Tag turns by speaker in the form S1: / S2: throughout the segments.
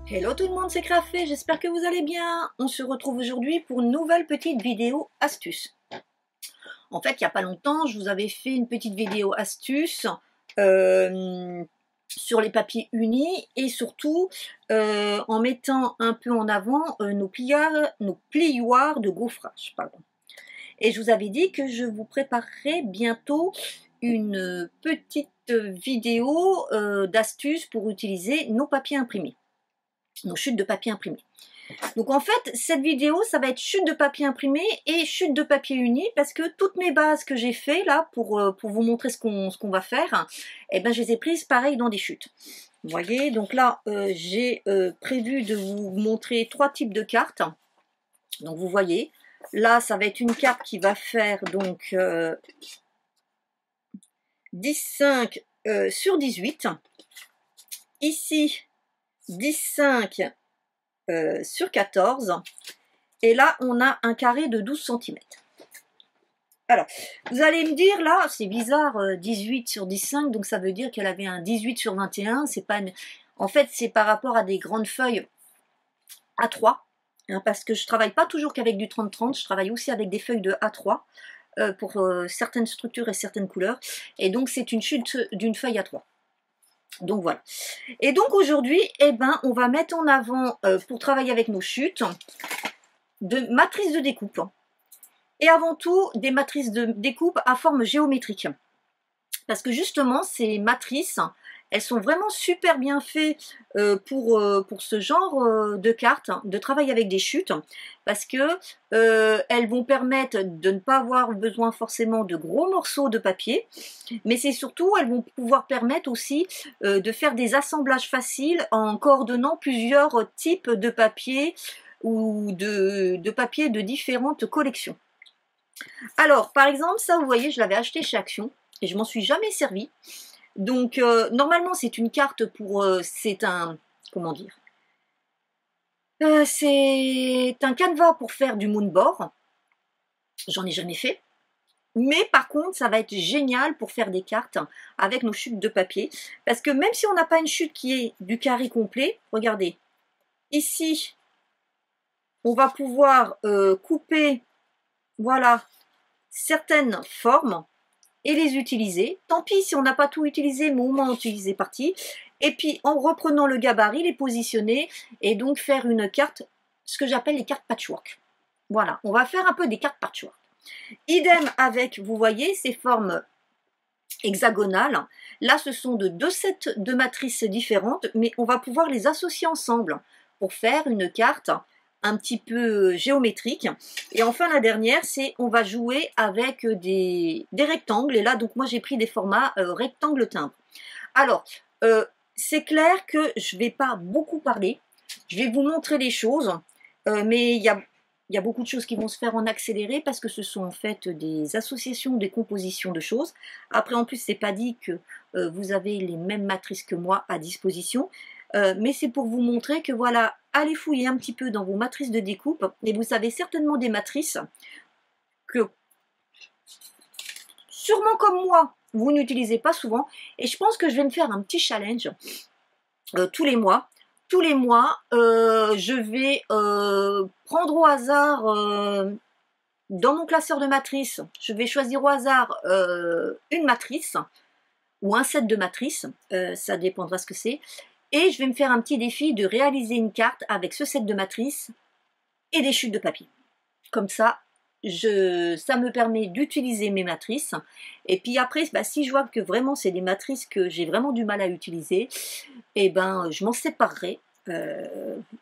S1: Hello tout le monde, c'est Crafé, j'espère que vous allez bien. On se retrouve aujourd'hui pour une nouvelle petite vidéo astuce. En fait, il n'y a pas longtemps, je vous avais fait une petite vidéo astuce sur les papiers unis et surtout en mettant un peu en avant nos plioirs de gaufrage. Pardon. Et je vous avais dit que je vous préparerai bientôt une petite vidéo d'astuce pour utiliser nos papiers imprimés. Nos chutes de papier imprimé. Donc en fait, cette vidéo, ça va être chute de papier imprimé et chute de papier uni parce que toutes mes bases que j'ai fait là pour vous montrer ce qu'on va faire, eh ben, je les ai prises pareil dans des chutes. Vous voyez, donc là, j'ai prévu de vous montrer 3 types de cartes. Donc vous voyez, là, ça va être une carte qui va faire donc 10,5 sur 18. Ici, 10,5 sur 14. Et là, on a un carré de 12 cm. Alors, vous allez me dire, là, c'est bizarre, 18 sur 15, donc ça veut dire qu'elle avait un 18 sur 21. C'est pas une... En fait, c'est par rapport à des grandes feuilles A3, hein, parce que je travaille pas toujours qu'avec du 30-30, je travaille aussi avec des feuilles de A3 pour certaines structures et certaines couleurs. Et donc, c'est une chute d'une feuille A3. Donc voilà. Et donc aujourd'hui, eh ben, on va mettre en avant, pour travailler avec nos chutes, de matrices de découpe. Et avant tout, des matrices de découpe à forme géométrique. Parce que justement, ces matrices, elles sont vraiment super bien faites pour ce genre de cartes, de travail avec des chutes, parce que elles vont permettre de ne pas avoir besoin forcément de gros morceaux de papier, mais c'est surtout, elles vont pouvoir permettre aussi de faire des assemblages faciles en coordonnant plusieurs types de papier ou de papier de différentes collections. Alors, par exemple, ça, vous voyez, je l'avais acheté chez Action et je m'en suis jamais servi. Donc, normalement, c'est une carte pour... c'est un... Comment dire c'est un canevas pour faire du moonboard. J'en ai jamais fait. Mais par contre, ça va être génial pour faire des cartes avec nos chutes de papier. Parce que même si on n'a pas une chute qui est du carré complet, regardez, ici, on va pouvoir couper, voilà, certaines formes et les utiliser. Tant pis si on n'a pas tout utilisé, mais au moins utiliser partie. Et puis en reprenant le gabarit, les positionner et donc faire une carte, ce que j'appelle les cartes patchwork. Voilà, on va faire un peu des cartes patchwork. Idem avec, vous voyez, ces formes hexagonales. Là, ce sont de 2 sets de matrices différentes, mais on va pouvoir les associer ensemble pour faire une carte un petit peu géométrique. Et enfin, la dernière, c'est on va jouer avec des rectangles. Et là, donc moi, j'ai pris des formats rectangle timbre. Alors, c'est clair que je ne vais pas beaucoup parler. Je vais vous montrer les choses, mais il y a beaucoup de choses qui vont se faire en accéléré parce que ce sont en fait des associations, des compositions de choses. Après, en plus, c'est pas dit que vous avez les mêmes matrices que moi à disposition. Mais c'est pour vous montrer que voilà, allez fouiller un petit peu dans vos matrices de découpe et vous avez certainement des matrices que, sûrement comme moi, vous n'utilisez pas souvent. Et je pense que je vais me faire un petit challenge tous les mois. Tous les mois, je vais prendre au hasard dans mon classeur de matrices, je vais choisir au hasard une matrice ou un set de matrices, ça dépendra ce que c'est. Et je vais me faire un petit défi de réaliser une carte avec ce set de matrices et des chutes de papier. Comme ça, ça me permet d'utiliser mes matrices. Et puis après, bah, si je vois que vraiment c'est des matrices que j'ai vraiment du mal à utiliser, et ben je m'en séparerai.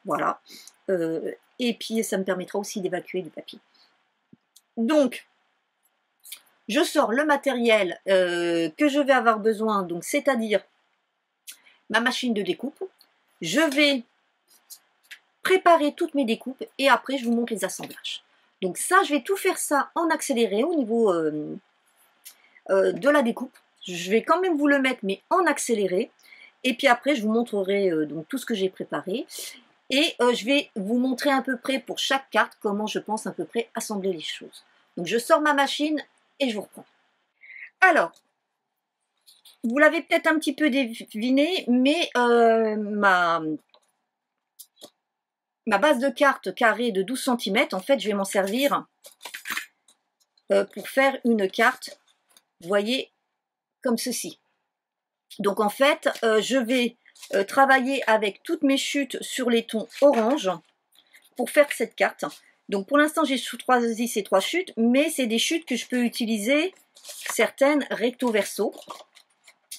S1: Voilà. Et puis ça me permettra aussi d'évacuer du papier. Donc, je sors le matériel que je vais avoir besoin, donc c'est-à-dire ma machine de découpe. Je vais préparer toutes mes découpes et après je vous montre les assemblages. Donc ça, je vais tout faire ça en accéléré au niveau de la découpe. Je vais quand même vous le mettre, mais en accéléré. Et puis après, je vous montrerai donc tout ce que j'ai préparé. Et je vais vous montrer à peu près pour chaque carte comment je pense à peu près assembler les choses. Donc je sors ma machine et je vous reprends. Alors, vous l'avez peut-être un petit peu deviné, mais ma base de carte carrée de 12 cm, en fait, je vais m'en servir pour faire une carte, vous voyez, comme ceci. Donc en fait, je vais travailler avec toutes mes chutes sur les tons orange pour faire cette carte. Donc pour l'instant, j'ai choisi ces 3 chutes, mais c'est des chutes que je peux utiliser, certaines recto verso.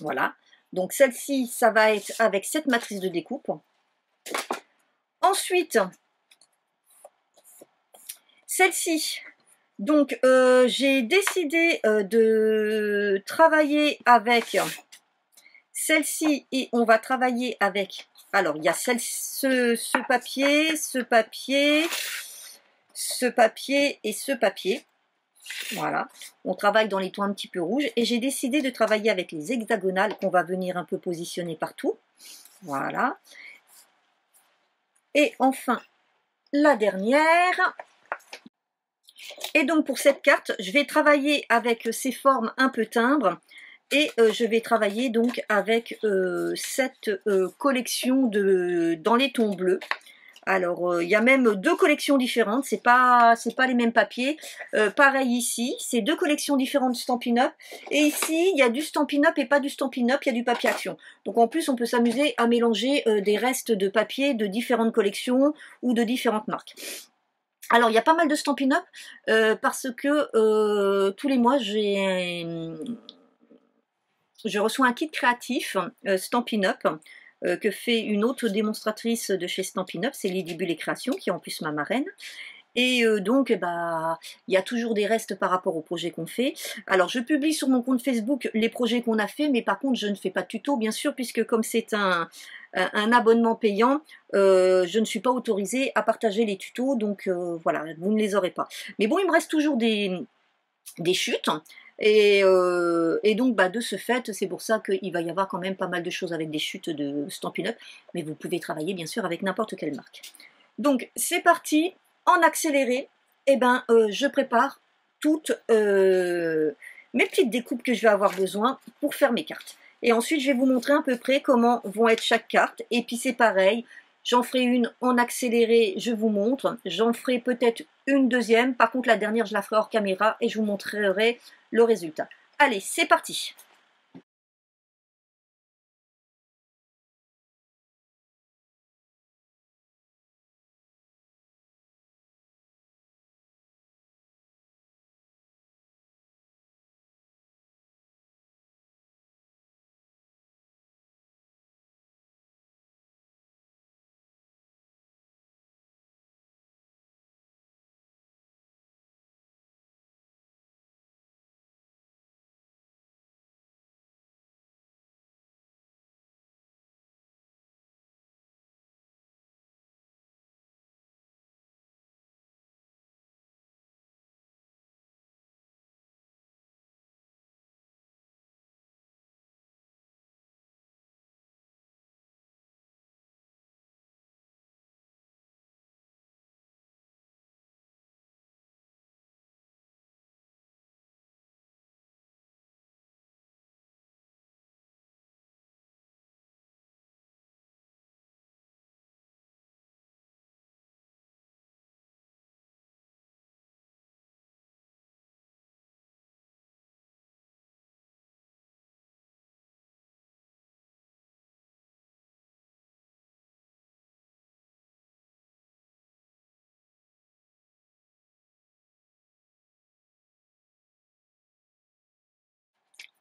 S1: Voilà. Donc celle-ci, ça va être avec cette matrice de découpe. Ensuite, celle-ci, donc j'ai décidé de travailler avec celle-ci et on va travailler avec, alors il y a ce papier, ce papier, ce papier et ce papier. Voilà, on travaille dans les tons un petit peu rouges et j'ai décidé de travailler avec les hexagonales qu'on va venir un peu positionner partout. Voilà. Et enfin, la dernière. Et donc pour cette carte, je vais travailler avec ces formes un peu timbres et je vais travailler donc avec cette collection dans les tons bleus. Alors, il y a même 2 collections différentes, c'est pas les mêmes papiers. Pareil ici, c'est 2 collections différentes de Stampin' Up. Et ici, il y a du Stampin' Up et pas du Stampin' Up, il y a du papier action. Donc en plus, on peut s'amuser à mélanger des restes de papier de différentes collections ou de différentes marques. Alors, il y a pas mal de Stampin' Up parce que tous les mois, je reçois un kit créatif Stampin' Up que fait une autre démonstratrice de chez Stampin' Up, c'est Lady Bulle et Création, qui est en plus ma marraine. Et donc, bah, il y a toujours des restes par rapport aux projets qu'on fait. Alors, je publie sur mon compte Facebook les projets qu'on a fait, mais par contre, je ne fais pas de tuto, bien sûr, puisque comme c'est un abonnement payant, je ne suis pas autorisée à partager les tutos, donc voilà, vous ne les aurez pas. Mais bon, il me reste toujours des chutes. Et donc, bah, de ce fait, c'est pour ça qu'il va y avoir quand même pas mal de choses avec des chutes de Stampin' Up, mais vous pouvez travailler bien sûr avec n'importe quelle marque. Donc, c'est parti, en accéléré, et ben, je prépare toutes mes petites découpes que je vais avoir besoin pour faire mes cartes. Et ensuite, je vais vous montrer à peu près comment vont être chaque carte, et puis c'est pareil, j'en ferai une en accéléré, je vous montre, j'en ferai peut-être une deuxième, par contre la dernière, je la ferai hors caméra, et je vous montrerai le résultat. Allez, c'est parti!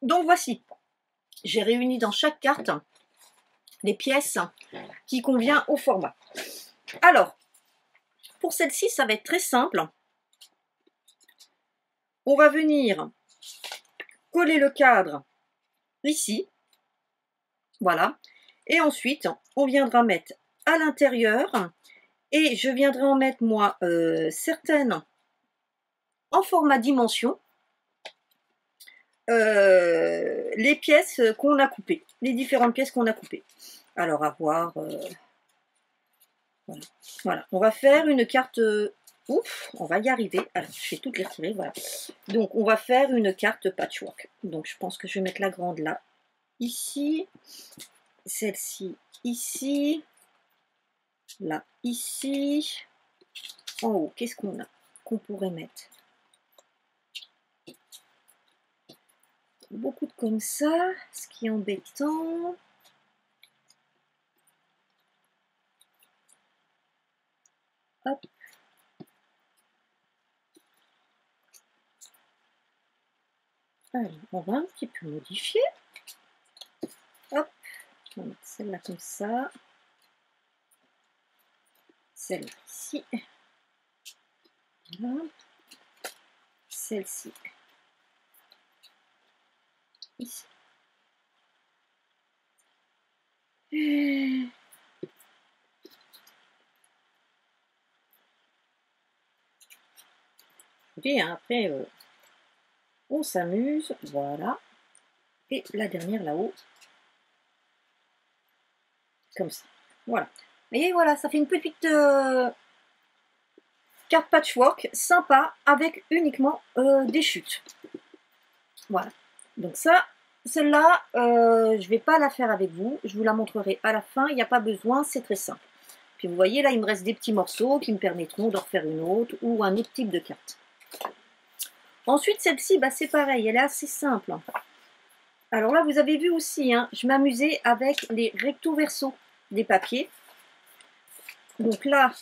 S1: Donc voici, j'ai réuni dans chaque carte les pièces qui conviennent au format. Alors, pour celle-ci, ça va être très simple. On va venir coller le cadre ici, voilà, et ensuite on viendra mettre à l'intérieur, et je viendrai en mettre moi certaines en format dimension, les pièces qu'on a coupées, les différentes pièces qu'on a coupées. Alors à voir, voilà, on va faire une carte, ouf, on va y arriver. Alors je vais toutes les retirer, voilà. Donc on va faire une carte patchwork. Donc je pense que je vais mettre la grande là, ici, celle-ci ici, Là, ici, en haut, qu'est-ce qu'on a qu'on pourrait mettre? Beaucoup de comme ça, ce qui est embêtant. Hop. Allez, on va un petit peu modifier. Hop, on va mettre celle-là comme ça. Celle-là ici. Voilà. Celle-ci. Ici. Et après, on s'amuse. Voilà. Et la dernière là-haut. Comme ça. Voilà. Et voilà, ça fait une petite carte patchwork sympa avec uniquement des chutes. Voilà. Donc ça, celle-là, je vais pas la faire avec vous. Je vous la montrerai à la fin. Il n'y a pas besoin, c'est très simple. Puis vous voyez, là, il me reste des petits morceaux qui me permettront de refaire une autre ou un autre type de carte. Ensuite, celle-ci, bah, c'est pareil, elle est assez simple. Alors là, vous avez vu aussi, hein, je m'amusais avec les recto verso des papiers. Donc là,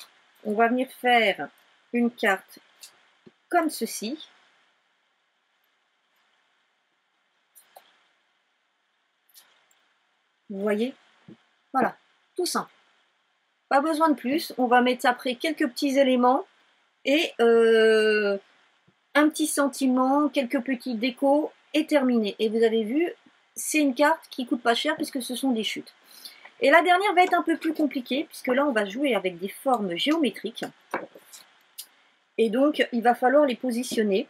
S1: on va venir faire une carte comme ceci. Vous voyez? Voilà, tout simple. Pas besoin de plus. On va mettre après quelques petits éléments et un petit sentiment, quelques petits décos et terminé. Et vous avez vu, c'est une carte qui coûte pas cher puisque ce sont des chutes. Et la dernière va être un peu plus compliquée puisque là, on va jouer avec des formes géométriques. Et donc, il va falloir les positionner.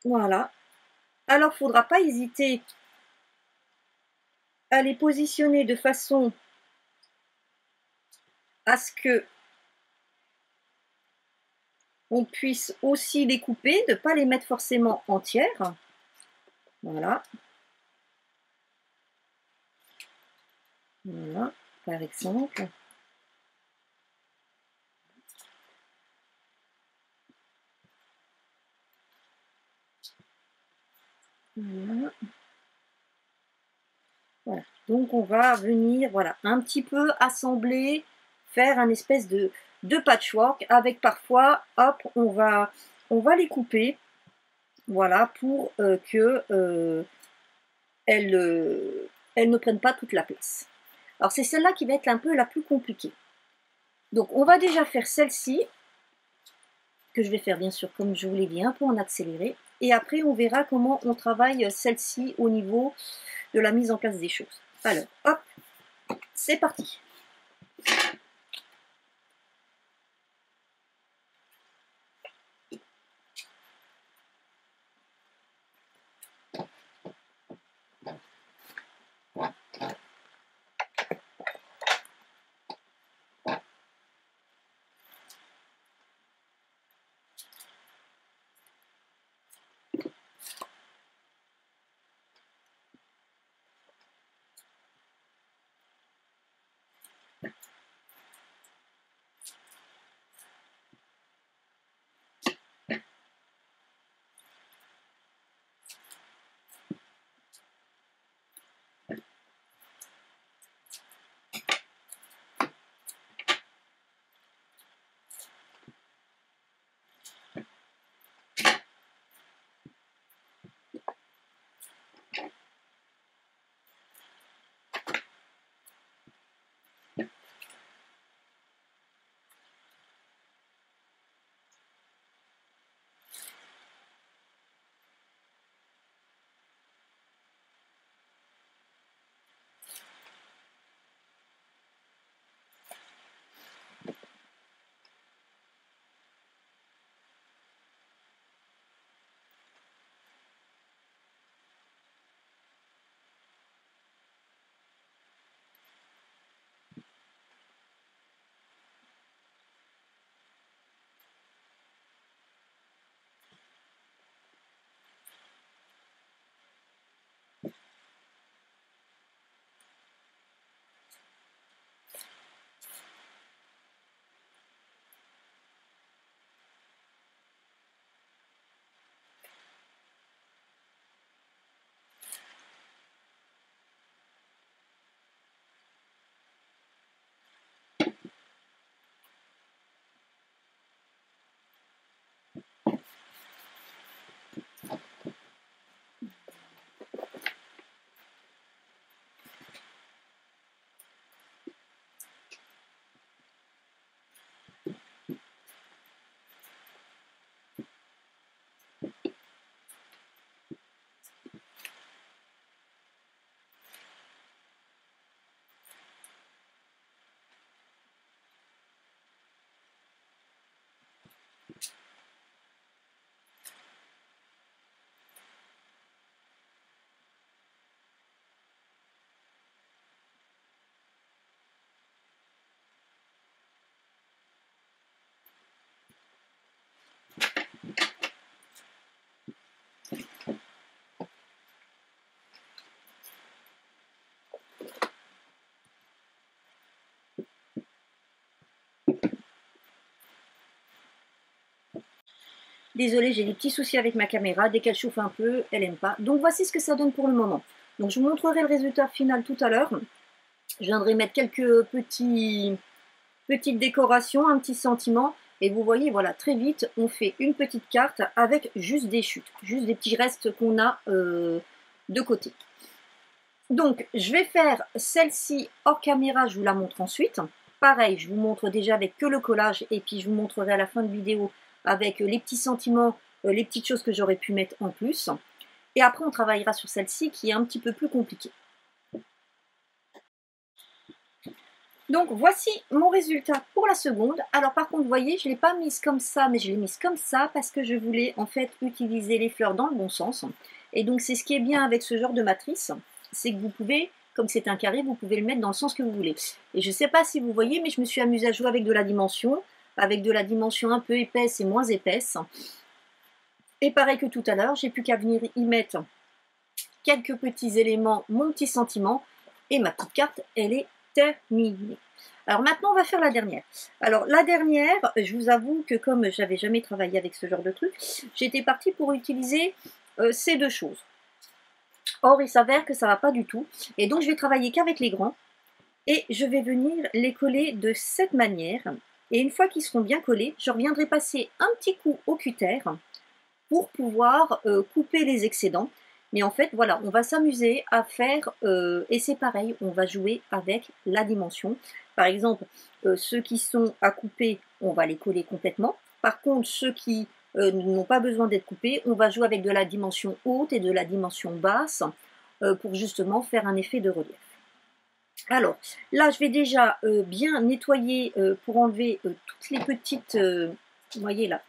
S1: Voilà. Alors, il ne faudra pas hésiter à les positionner de façon à ce que on puisse aussi les couper, de ne pas les mettre forcément entières. Voilà. Voilà, par exemple. Voilà. Voilà. Donc on va venir, voilà, un petit peu assembler, faire un espèce de patchwork avec parfois, hop, on va les couper, voilà, pour que elles ne prennent pas toute la place. Alors c'est celle-là qui va être un peu la plus compliquée. Donc on va déjà faire celle-ci, que je vais faire bien sûr, comme je vous l'ai dit, un peu en accéléré. Et après on verra comment on travaille celle-ci au niveau de la mise en place des choses. Alors, hop, c'est parti. Désolée, j'ai des petits soucis avec ma caméra. Dès qu'elle chauffe un peu, elle n'aime pas. Donc voici ce que ça donne pour le moment. Donc je vous montrerai le résultat final tout à l'heure. Je viendrai mettre quelques petites décorations, un petit sentiment. Et vous voyez, voilà, très vite, on fait une petite carte avec juste des chutes. Juste des petits restes qu'on a de côté. Donc, je vais faire celle-ci hors caméra, je vous la montre ensuite. Pareil, je vous montre déjà avec que le collage et puis je vous montrerai à la fin de vidéo avec les petits sentiments, les petites choses que j'aurais pu mettre en plus. Et après, on travaillera sur celle-ci qui est un petit peu plus compliquée. Donc, voici mon résultat pour la seconde. Alors, par contre, vous voyez, je ne l'ai pas mise comme ça, mais je l'ai mise comme ça parce que je voulais en fait utiliser les fleurs dans le bon sens. Et donc, c'est ce qui est bien avec ce genre de matrice, c'est que vous pouvez, comme c'est un carré, vous pouvez le mettre dans le sens que vous voulez. Et je ne sais pas si vous voyez, mais je me suis amusée à jouer avec de la dimension un peu épaisse et moins épaisse. Et pareil que tout à l'heure, j'ai plus qu'à venir y mettre quelques petits éléments, mon petit sentiment, et ma petite carte, elle est terminée. Alors maintenant, on va faire la dernière. Alors la dernière, je vous avoue que comme j'avais jamais travaillé avec ce genre de truc, j'étais partie pour utiliser ces deux choses. Or, il s'avère que ça va pas du tout. Et donc, je vais travailler qu'avec les grands. Et je vais venir les coller de cette manière. Et une fois qu'ils seront bien collés, je reviendrai passer un petit coup au cutter pour pouvoir couper les excédents. Mais en fait, voilà, on va s'amuser à faire, et c'est pareil, on va jouer avec la dimension. Par exemple, ceux qui sont à couper, on va les coller complètement. Par contre, ceux qui n'ont pas besoin d'être coupés, on va jouer avec de la dimension haute et de la dimension basse pour justement faire un effet de relief. Alors, là, je vais déjà bien nettoyer pour enlever toutes les petites, vous voyez là,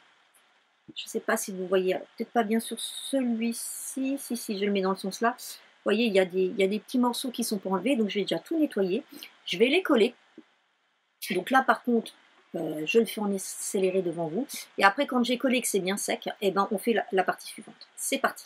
S1: je ne sais pas si vous voyez, peut-être pas bien sur celui-ci, si je le mets dans le sens là. Vous voyez, il y a des petits morceaux qui sont pas enlevés, donc je vais déjà tout nettoyer. Je vais les coller. Donc là, par contre, je le fais en accéléré devant vous. Et après, quand j'ai collé que c'est bien sec, eh ben, on fait la partie suivante. C'est parti.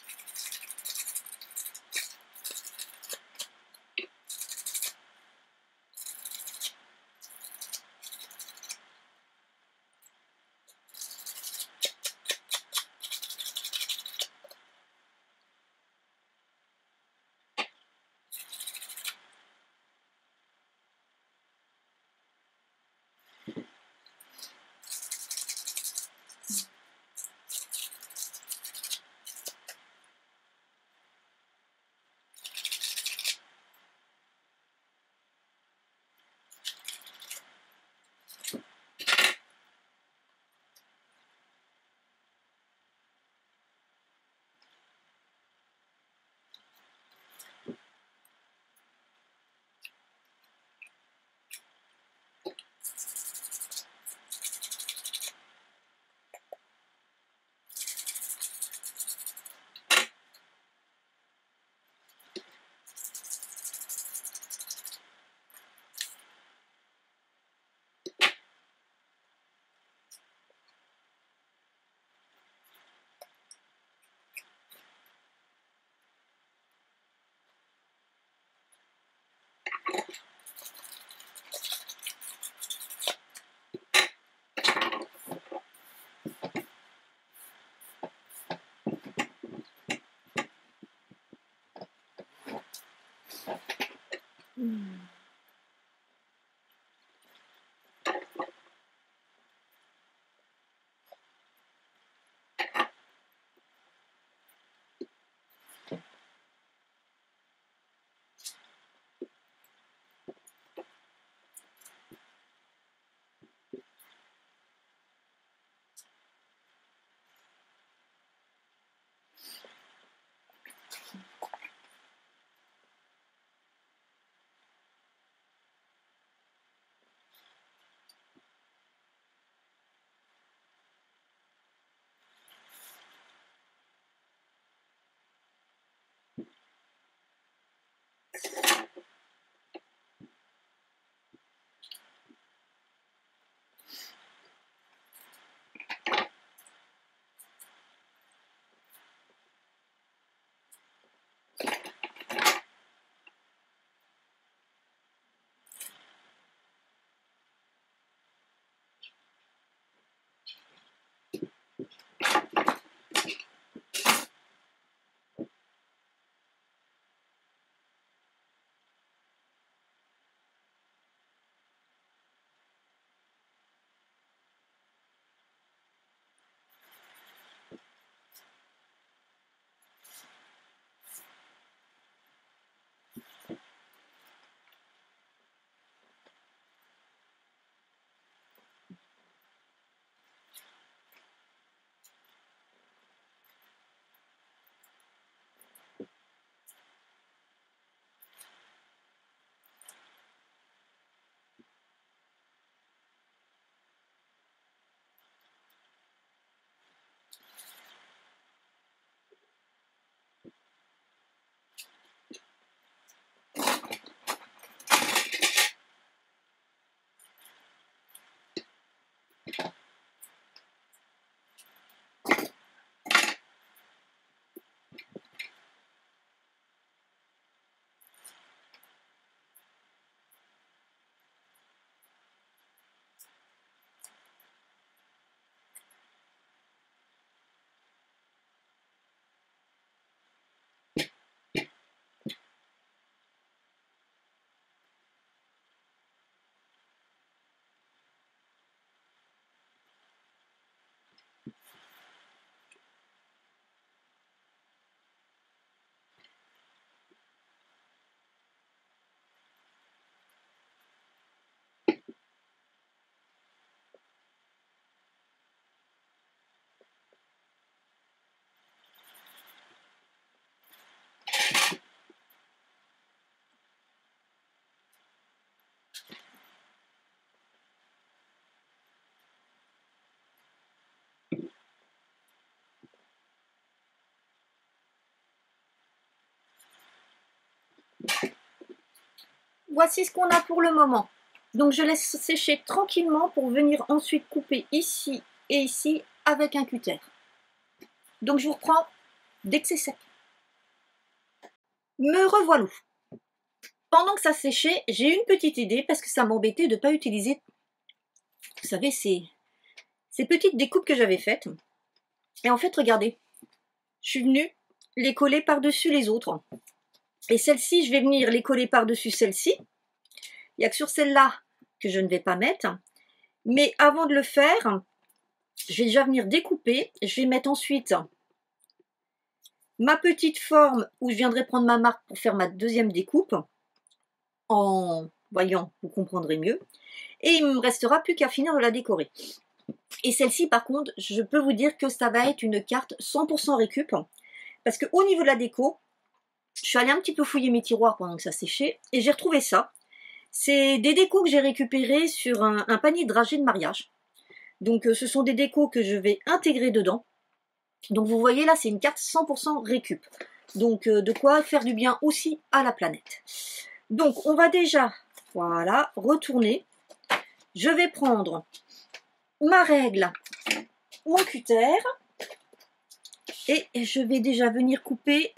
S1: voici ce qu'on a pour le moment. Donc je laisse sécher tranquillement pour venir ensuite couper ici et ici avec un cutter. Donc je vous reprends dès que c'est sec. Me revoilà. Pendant que ça séchait, j'ai une petite idée parce que ça m'embêtait de ne pas utiliser, vous savez, ces petites découpes que j'avais faites. Et en fait, regardez, je suis venue les coller par-dessus les autres. Et celle-ci, je vais venir les coller par-dessus celle-ci. Il n'y a que sur celle-là que je ne vais pas mettre. Mais avant de le faire, je vais déjà venir découper. Je vais mettre ensuite ma petite forme où je viendrai prendre ma marque pour faire ma deuxième découpe. En voyant, vous comprendrez mieux. Et il ne me restera plus qu'à finir de la décorer. Et celle-ci, par contre, je peux vous dire que ça va être une carte 100% récup. Parce qu'au niveau de la déco, je suis allée un petit peu fouiller mes tiroirs pendant que ça séchait. Et j'ai retrouvé ça. C'est des décos que j'ai récupérés sur un panier de dragées de mariage. Donc ce sont des décos que je vais intégrer dedans. Donc vous voyez là, c'est une carte 100% récup. Donc de quoi faire du bien aussi à la planète. Donc on va déjà, voilà, retourner. Je vais prendre ma règle, mon cutter. Et je vais déjà venir couper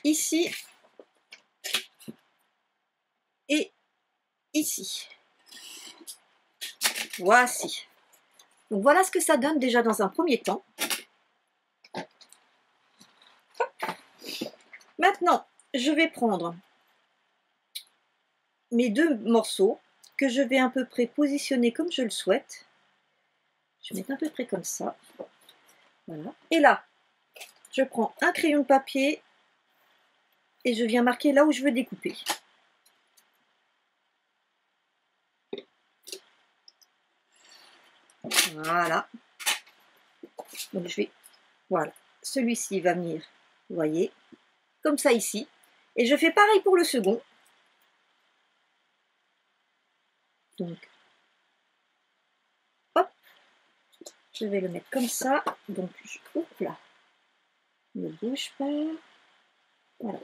S1: ici et ici. Voici. Donc voilà ce que ça donne déjà dans un premier temps. Maintenant, je vais prendre mes deux morceaux que je vais à peu près positionner comme je le souhaite. Je vais mettre à peu près comme ça. Voilà. Et là, je prends un crayon de papier et je viens marquer là où je veux découper. Voilà. Donc je vais, voilà, celui-ci va venir, vous voyez, comme ça ici. Et je fais pareil pour le second. Donc, hop, je vais le mettre comme ça. Donc, hop là, ne bouge pas. Voilà.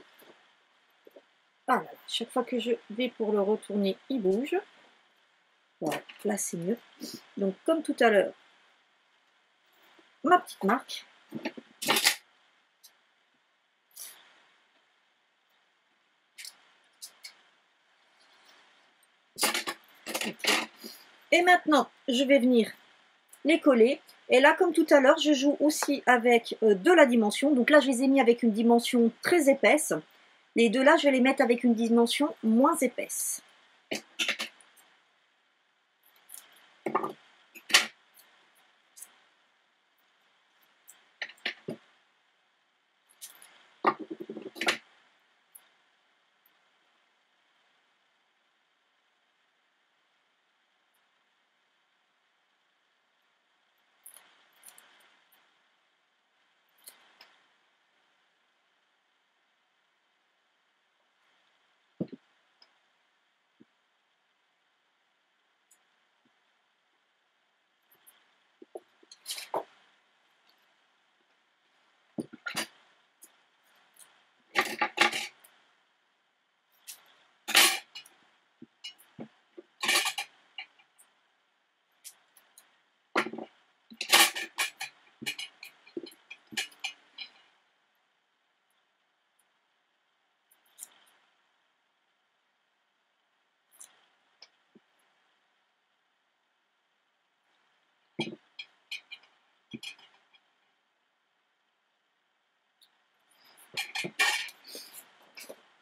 S1: Voilà. Chaque fois que je vais pour le retourner, il bouge. Voilà, là c'est mieux. Donc, comme tout à l'heure, ma petite marque. Et maintenant, je vais venir les coller. Et là, comme tout à l'heure, je joue aussi avec de la dimension. Donc là, je les ai mis avec une dimension très épaisse. Les deux là, je vais les mettre avec une dimension moins épaisse.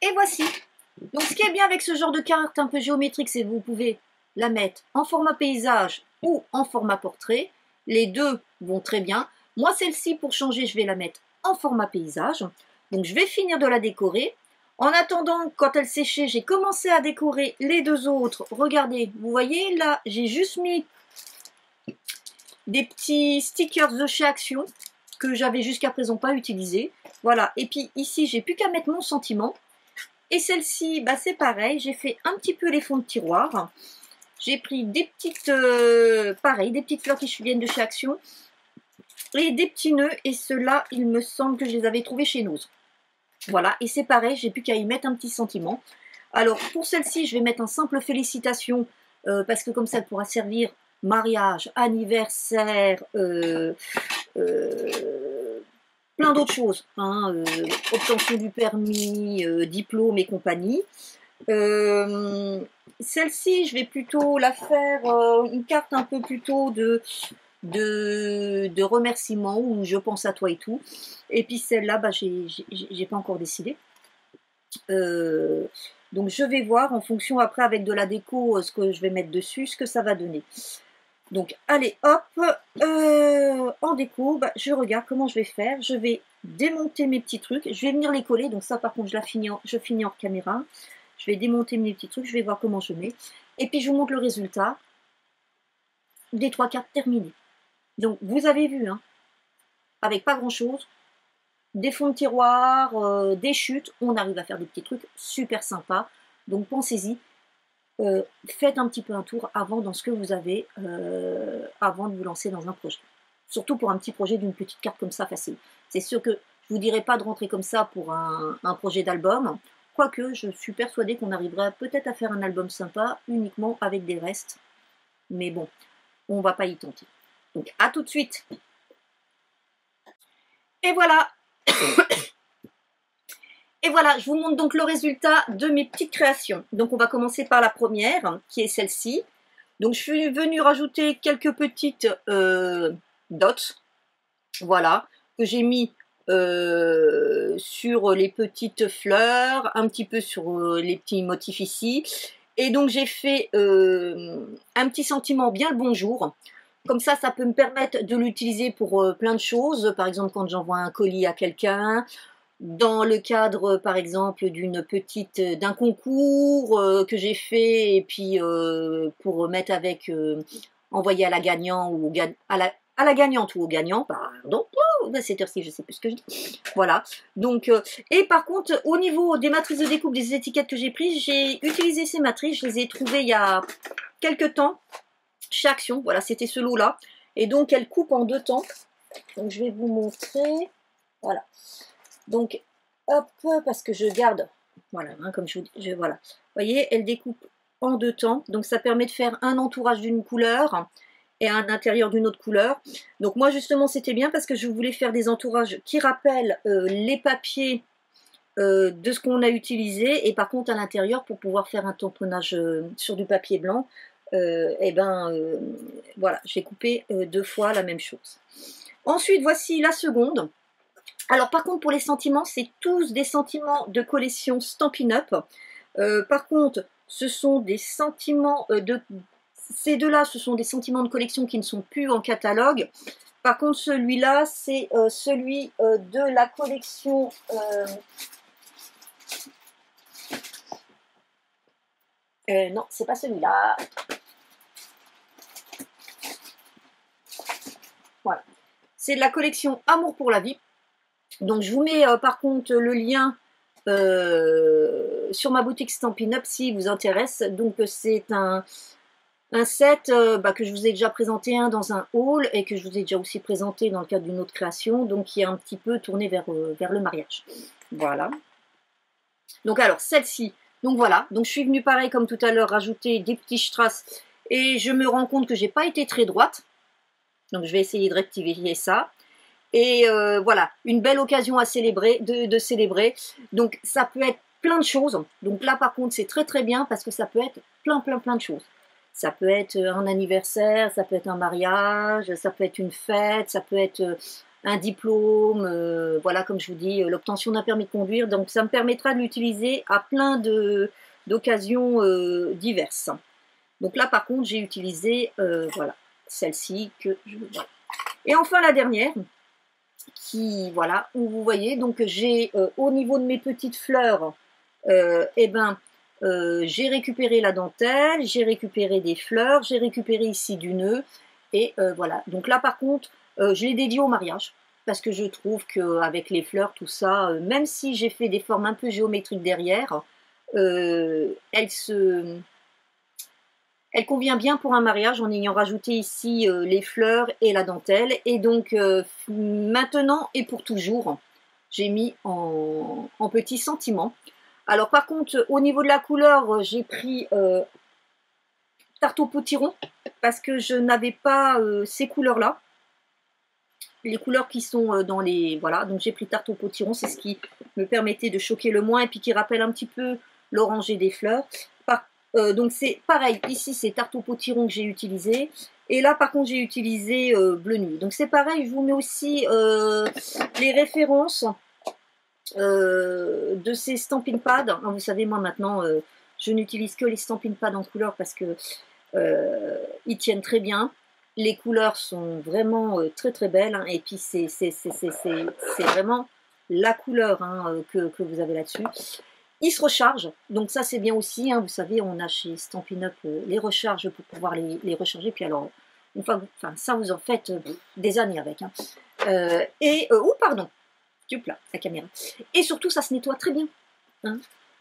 S1: Et voici. Donc ce qui est bien avec ce genre de carte un peu géométrique, c'est que vous pouvez la mettre en format paysage ou en format portrait. Les deux vont très bien. Moi, celle-ci, pour changer, je vais la mettre en format paysage. Donc je vais finir de la décorer. En attendant, quand elle séchait, j'ai commencé à décorer les deux autres. Regardez, vous voyez, là, j'ai juste mis des petits stickers de chez Action que j'avais jusqu'à présent pas utilisés. Voilà, et puis ici, j'ai plus qu'à mettre mon sentiment. Et celle-ci, bah, c'est pareil, j'ai fait un petit peu les fonds de tiroir. J'ai pris des petites, pareil, des petites fleurs qui viennent de chez Action. et des petits nœuds, et ceux-là, il me semble que je les avais trouvés chez Nose. Voilà, et c'est pareil, j'ai plus qu'à y mettre un petit sentiment. Alors, pour celle-ci, je vais mettre un simple félicitation, parce que comme ça, elle pourra servir mariage, anniversaire, plein d'autres choses, hein, obtention du permis, diplôme et compagnie. Celle-ci, je vais plutôt la faire une carte un peu plutôt de remerciements, où je pense à toi et tout. Et puis celle-là, bah, j'ai pas encore décidé. Donc je vais voir en fonction après avec de la déco ce que je vais mettre dessus, ce que ça va donner. Donc allez hop, en déco, bah, je regarde comment je vais faire. Je vais démonter mes petits trucs, je vais venir les coller. Donc ça par contre je finis hors caméra. Je vais démonter mes petits trucs, je vais voir comment je mets. Et puis je vous montre le résultat des 3 cartes terminées. Donc vous avez vu, hein, avec pas grand chose, des fonds de tiroir, des chutes, on arrive à faire des petits trucs super sympas. Donc pensez-y, faites un petit peu un tour avant dans ce que vous avez, avant de vous lancer dans un projet. Surtout pour un petit projet d'une petite carte comme ça facile. C'est sûr que je vous dirais pas de rentrer comme ça pour un projet d'album, quoique je suis persuadée qu'on arriverait peut-être à faire un album sympa uniquement avec des restes. Mais bon, on va pas y tenter. Donc à tout de suite. Et voilà. Et voilà, je vous montre donc le résultat de mes petites créations. Donc on va commencer par la première, qui est celle-ci. Donc je suis venue rajouter quelques petites dots, voilà, que j'ai mis sur les petites fleurs, un petit peu sur les petits motifs ici. Et donc j'ai fait un petit sentiment bien le bonjour. Comme ça peut me permettre de l'utiliser pour plein de choses. Par exemple, quand j'envoie un colis à quelqu'un, dans le cadre, par exemple, d'un concours que j'ai fait, et puis pour mettre avec, envoyer à la gagnante ou à la gagnante ou au gagnant, pardon, cette heure-ci, je sais plus ce que je dis. Voilà. Donc, et par contre, au niveau des matrices de découpe des étiquettes que j'ai prises, j'ai utilisé ces matrices, je les ai trouvées il y a quelques temps. Chez Action, voilà, c'était ce lot-là. Et donc, elle coupe en 2 temps. Donc, je vais vous montrer. Voilà. Donc, hop, parce que je garde, voilà, hein, comme voilà. Vous voyez, elle découpe en 2 temps. Donc, ça permet de faire un entourage d'une couleur et un intérieur d'une autre couleur. Donc, moi, justement, c'était bien parce que je voulais faire des entourages qui rappellent les papiers de ce qu'on a utilisé. Et par contre, à l'intérieur, pour pouvoir faire un tamponnage sur du papier blanc, voilà, j'ai coupé 2 fois la même chose. Ensuite, voici la seconde. Alors par contre, pour les sentiments, c'est tous des sentiments de collection Stampin' Up. Par contre, ce sont des sentiments ces deux-là, ce sont des sentiments de collection qui ne sont plus en catalogue. Par contre, celui-là, c'est celui de la collection... non, c'est pas celui-là. Voilà. C'est de la collection Amour pour la vie. Donc je vous mets par contre le lien sur ma boutique Stampin' Up si vous intéresse. Donc c'est un set que je vous ai déjà présenté dans un haul et que je vous ai déjà aussi présenté dans le cadre d'une autre création, donc qui est un petit peu tourné vers le mariage. Voilà. Donc alors celle-ci, donc voilà, donc je suis venue pareil comme tout à l'heure rajouter des petits strass et je me rends compte que j'ai pas été très droite. Donc je vais essayer de rectifier ça. Et voilà, une belle occasion à célébrer, de célébrer. Donc ça peut être plein de choses. Donc là par contre c'est très très bien parce que ça peut être plein de choses. Ça peut être un anniversaire, ça peut être un mariage, ça peut être une fête, ça peut être un diplôme, voilà comme je vous dis, l'obtention d'un permis de conduire. Donc ça me permettra de l'utiliser à plein d'occasions diverses. Donc là par contre j'ai utilisé, voilà, celle-ci que je... Voilà. Et enfin la dernière, qui, voilà, où vous voyez, donc j'ai au niveau de mes petites fleurs, j'ai récupéré la dentelle, j'ai récupéré des fleurs, j'ai récupéré ici du nœud, et voilà. Donc là par contre, je l'ai dédié au mariage, parce que je trouve qu'avec les fleurs, tout ça, même si j'ai fait des formes un peu géométriques derrière, elles se Elle convient bien pour un mariage en ayant rajouté ici les fleurs et la dentelle. Et donc maintenant et pour toujours, j'ai mis en petit sentiment. Alors par contre, au niveau de la couleur, j'ai pris tarte au potiron parce que je n'avais pas ces couleurs-là. Les couleurs qui sont dans les... Voilà, donc j'ai pris tarte au potiron, c'est ce qui me permettait de choquer le moins et puis qui rappelle un petit peu l'oranger des fleurs. Donc c'est pareil, ici c'est tarte au potiron que j'ai utilisé. Et là par contre j'ai utilisé bleu nuit. Donc c'est pareil, je vous mets aussi les références de ces Stampin' Pads. Hein, vous savez, moi maintenant je n'utilise que les Stampin' Pads en couleur parce que ils tiennent très bien. Les couleurs sont vraiment très très belles. Hein, et puis c'est vraiment la couleur hein, que vous avez là-dessus. Ils se rechargent, donc ça c'est bien aussi, hein, vous savez, on a chez Stampin' Up les recharges pour pouvoir les recharger, puis alors, une fois, enfin ça vous en faites des années avec. Hein. Pardon, hop là, la caméra. Et surtout ça se nettoie très bien. Hein.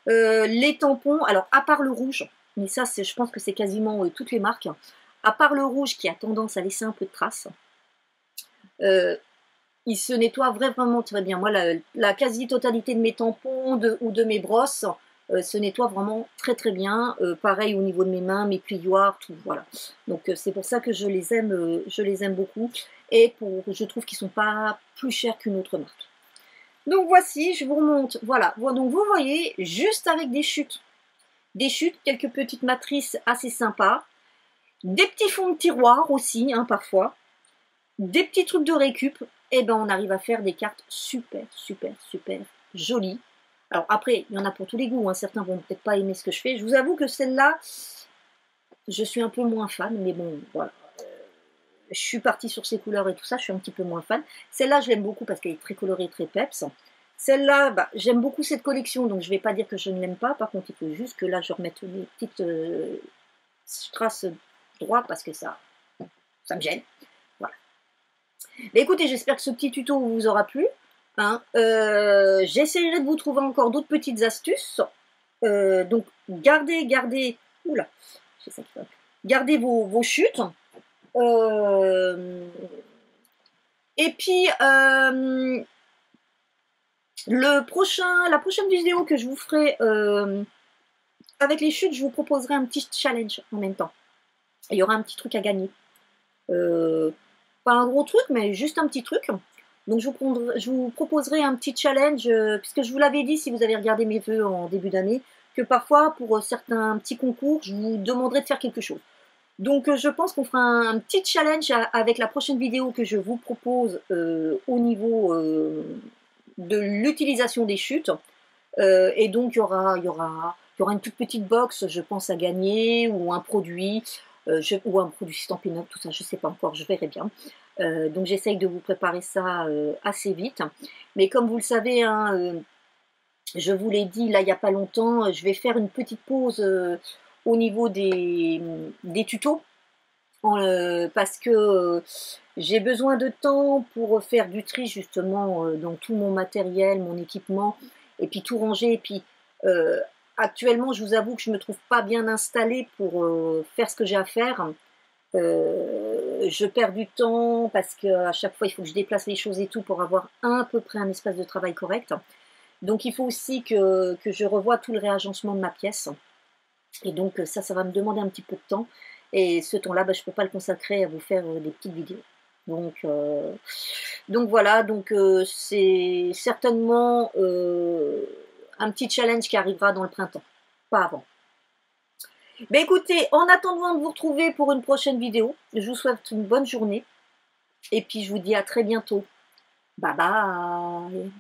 S1: Les tampons, alors à part le rouge, mais ça je pense que c'est quasiment toutes les marques, hein, à part le rouge qui a tendance à laisser un peu de traces, il se nettoie vraiment très bien. Moi, la quasi-totalité de mes tampons ou de mes brosses se nettoie vraiment très très bien. Pareil au niveau de mes mains, mes plioirs, tout. Voilà. Donc c'est pour ça que je les aime beaucoup. Et je trouve qu'ils ne sont pas plus chers qu'une autre marque. Donc voici, je vous remonte. Voilà. Donc vous voyez, juste avec des chutes, quelques petites matrices assez sympas, des petits fonds de tiroir aussi, hein, parfois, des petits trucs de récup. Et ben on arrive à faire des cartes super jolies. Alors après, il y en a pour tous les goûts, hein. Certains vont peut-être pas aimer ce que je fais. Je vous avoue que celle-là, je suis un peu moins fan, mais bon, voilà. Je suis partie sur ces couleurs et tout ça, je suis un petit peu moins fan. Celle-là, je l'aime beaucoup parce qu'elle est très colorée, très peps. Celle-là, bah, j'aime beaucoup cette collection, donc je ne vais pas dire que je ne l'aime pas. Par contre, il faut juste que là, je remette les petites strass droites parce que ça me gêne. Mais écoutez, j'espère que ce petit tuto vous aura plu. Hein. J'essaierai de vous trouver encore d'autres petites astuces. Donc, gardez vos chutes. Et puis, la prochaine vidéo que je vous ferai avec les chutes, je vous proposerai un petit challenge en même temps. Il y aura un petit truc à gagner. Pas un gros truc, mais juste un petit truc. Donc je vous proposerai un petit challenge, puisque je vous l'avais dit si vous avez regardé mes vœux en début d'année, que parfois pour certains petits concours, je vous demanderai de faire quelque chose. Donc je pense qu'on fera un petit challenge avec la prochaine vidéo que je vous propose au niveau de l'utilisation des chutes. Et donc il y aura une toute petite box, je pense, à gagner, ou un produit. Ou un produit Stampin' Up, tout ça, je ne sais pas encore, je verrai bien. Donc j'essaye de vous préparer ça assez vite. Mais comme vous le savez, hein, je vous l'ai dit là il n'y a pas longtemps, je vais faire une petite pause au niveau des tutos. Parce que j'ai besoin de temps pour faire du tri justement dans tout mon matériel, mon équipement, et puis tout ranger, et puis actuellement, je vous avoue que je ne me trouve pas bien installée pour faire ce que j'ai à faire. Je perds du temps parce qu'à chaque fois, il faut que je déplace les choses et tout pour avoir à peu près un espace de travail correct. Donc, il faut aussi que je revoie tout le réagencement de ma pièce. Et donc, ça va me demander un petit peu de temps. Et ce temps-là, je ne peux pas le consacrer à vous faire des petites vidéos. Donc voilà, c'est certainement un petit challenge qui arrivera dans le printemps, pas avant. Mais écoutez, en attendant de vous retrouver pour une prochaine vidéo, je vous souhaite une bonne journée et puis je vous dis à très bientôt. Bye bye.